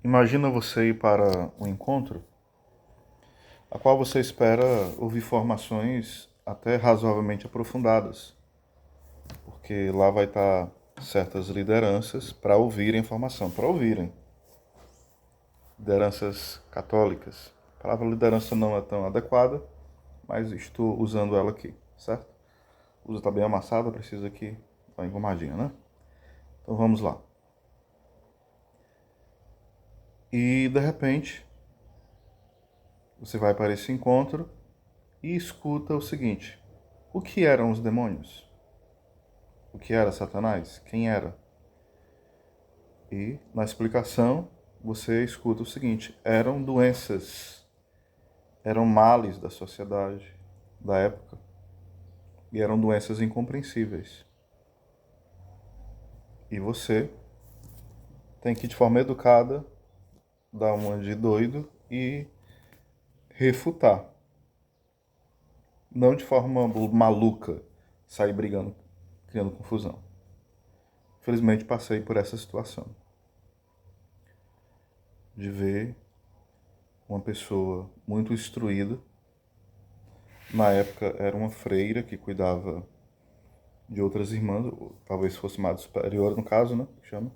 Imagina você ir para um encontro a qual você espera ouvir informações até razoavelmente aprofundadas, porque lá vai estar certas lideranças para ouvir a informação, para ouvirem. Lideranças católicas. A palavra liderança não é tão adequada, mas estou usando ela aqui, certo? Usa está bem amassada, precisa aqui dar uma engomadinha, né? Então vamos lá. E de repente, você vai para esse encontro e escuta o seguinte: o que eram os demônios? O que era Satanás? Quem era? E na explicação você escuta o seguinte: eram doenças, eram males da sociedade, da época, e eram doenças incompreensíveis. E você tem que, de forma educada, dar uma de doido e refutar. Não de forma maluca, sair brigando, criando confusão. Infelizmente passei por essa situação. De ver uma pessoa muito instruída. Na época era uma freira que cuidava de outras irmãs, ou talvez fosse madre superior no caso, né? Que chama.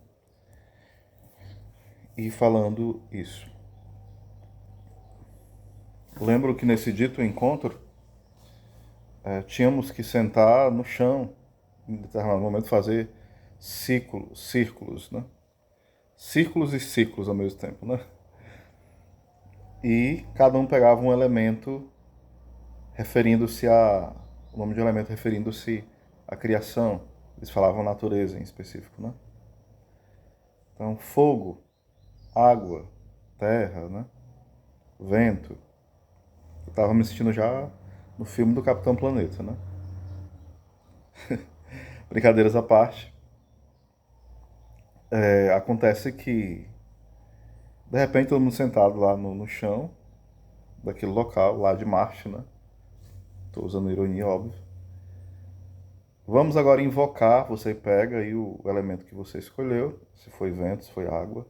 E falando isso. Lembro que nesse dito encontro, tínhamos que sentar no chão, em determinado momento fazer círculos, né? Círculos e círculos ao mesmo tempo, né? E cada um pegava um elemento referindo-se a... o nome de um elemento referindo-se à criação. Eles falavam natureza em específico, né? Então, fogo, água, terra, né? Vento. Eu tava me sentindo já no filme do Capitão Planeta, né? Brincadeiras à parte. Acontece que, de repente, todo mundo sentado lá no chão daquele local, lá de Marte, né? Tô usando ironia, óbvio. Vamos agora invocar, você pega aí o elemento que você escolheu, se foi vento, se foi água,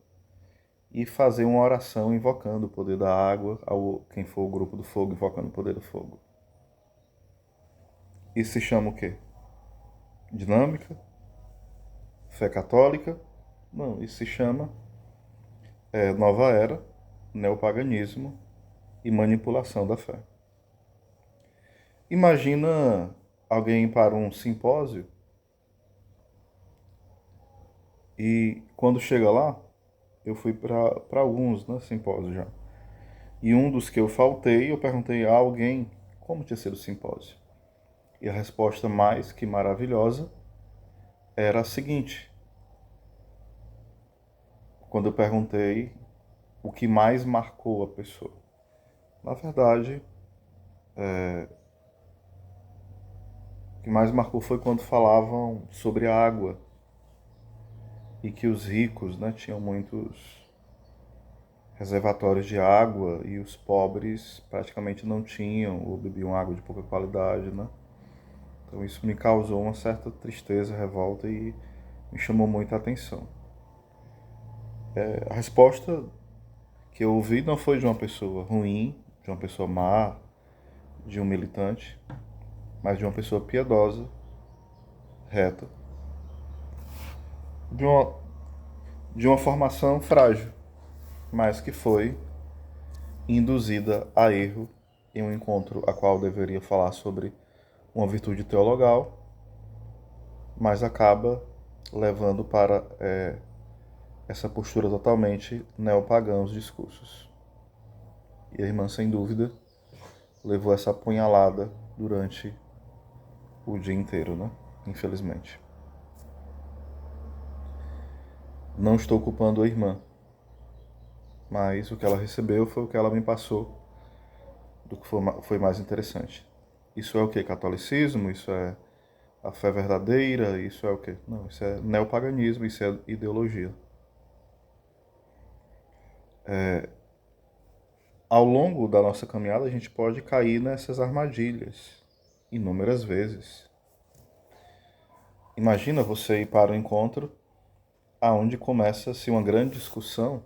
e fazer uma oração invocando o poder da água, quem for o grupo do fogo invocando o poder do fogo. Isso se chama o quê? Dinâmica? Fé católica? Não, isso se chama nova era, neopaganismo e manipulação da fé. Imagina alguém para um simpósio e quando chega lá, eu fui para alguns, né, simpósios já. E um dos que eu faltei, eu perguntei a alguém como tinha sido o simpósio. E a resposta mais que maravilhosa era a seguinte: quando eu perguntei o que mais marcou a pessoa. Na verdade, o que mais marcou foi quando falavam sobre a água e que os ricos, né, tinham muitos reservatórios de água e os pobres praticamente não tinham ou bebiam água de pouca qualidade, né? Então isso me causou uma certa tristeza, revolta e me chamou muita atenção. A resposta que eu ouvi não foi de uma pessoa ruim, de uma pessoa má, de um militante, mas de uma pessoa piedosa, reta, de uma, de uma formação frágil, mas que foi induzida a erro em um encontro a qual deveria falar sobre uma virtude teologal, mas acaba levando para essa postura totalmente neopagã os discursos. E a irmã, sem dúvida, levou essa apunhalada durante o dia inteiro, né? Infelizmente. Não estou culpando a irmã, mas o que ela recebeu foi o que ela me passou, do que foi mais interessante. Isso é o que? Catolicismo? Isso é a fé verdadeira? Isso é o que? Não, isso é neopaganismo, isso é ideologia. Ao longo da nossa caminhada, a gente pode cair nessas armadilhas inúmeras vezes. Imagina você ir para o encontro aonde começa-se uma grande discussão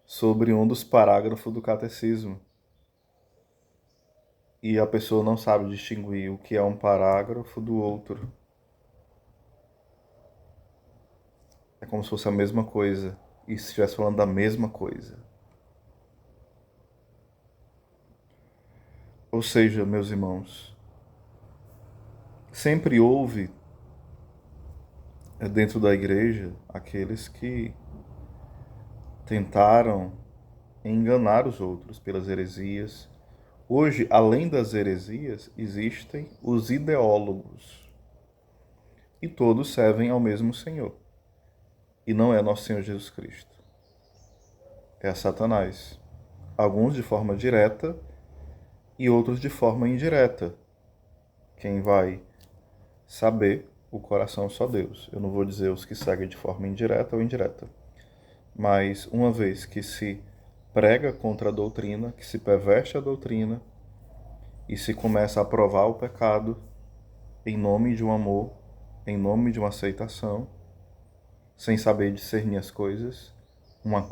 sobre um dos parágrafos do catecismo. E a pessoa não sabe distinguir o que é um parágrafo do outro. É como se fosse a mesma coisa e estivesse falando da mesma coisa. Ou seja, meus irmãos, sempre houve dentro da igreja aqueles que tentaram enganar os outros pelas heresias. Hoje, além das heresias, existem os ideólogos. E todos servem ao mesmo Senhor. E não é nosso Senhor Jesus Cristo. É a Satanás. Alguns de forma direta e outros de forma indireta. Quem vai saber o coração só Deus. Eu não vou dizer os que seguem de forma indireta ou indireta. Mas uma vez que se prega contra a doutrina, que se perverte a doutrina e se começa a provar o pecado em nome de um amor, em nome de uma aceitação, sem saber discernir as coisas, uma